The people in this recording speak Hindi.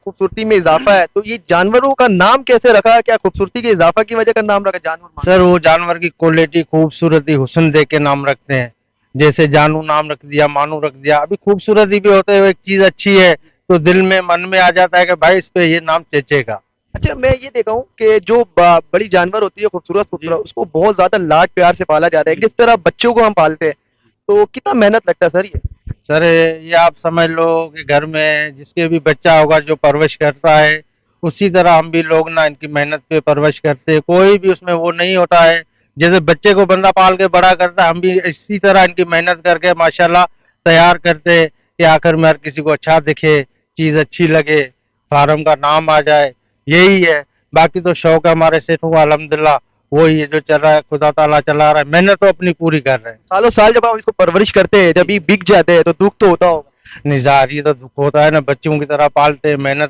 खूबसूरती में इजाफा है, तो ये जानवरों का नाम कैसे रखा? क्या खूबसूरती के इजाफा की वजह का नाम रखा जानवर? सर वो जानवर की क्वालिटी, खूबसूरती, हुस्न देख के नाम रखते हैं। जैसे जानू नाम रख दिया, मानू रख दिया। अभी खूबसूरती भी होते हुए एक चीज अच्छी है तो दिल में, मन में आ जाता है कि भाई इस पे ये नाम चेचेगा। अच्छा, मैं ये देखा हूँ कि जो बड़ी जानवर होती है खूबसूरत जी। खूबसूरत, उसको बहुत ज्यादा लाड प्यार से पाला जाता है, जिस तरह बच्चों को हम पालते हैं। तो कितना मेहनत लगता है सर ये? सर ये आप समझ लो कि घर में जिसके भी बच्चा होगा जो परवरिश करता है, उसी तरह हम भी लोग ना इनकी मेहनत पे परवरिश करते हैं। कोई भी उसमें वो नहीं होता है। जैसे बच्चे को बंदा पाल के बड़ा करता है, हम भी इसी तरह इनकी मेहनत करके माशाल्लाह तैयार करते हैं कि आखिर में हर किसी को अच्छा दिखे, चीज अच्छी लगे, फार्म का नाम आ जाए। यही है। बाकी तो शौक है हमारे सेठों का, अल्हम्दुलिल्लाह वही है जो चल रहा है, खुदा ताला चला रहा है। मेहनत तो अपनी पूरी कर रहे हैं। सालों साल जब आप इसको परवरिश करते हैं, जब ये बिक जाते हैं, तो दुख तो होता होगा। निज़ार ये तो दुख होता है ना, बच्चों की तरह पालते हैं, मेहनत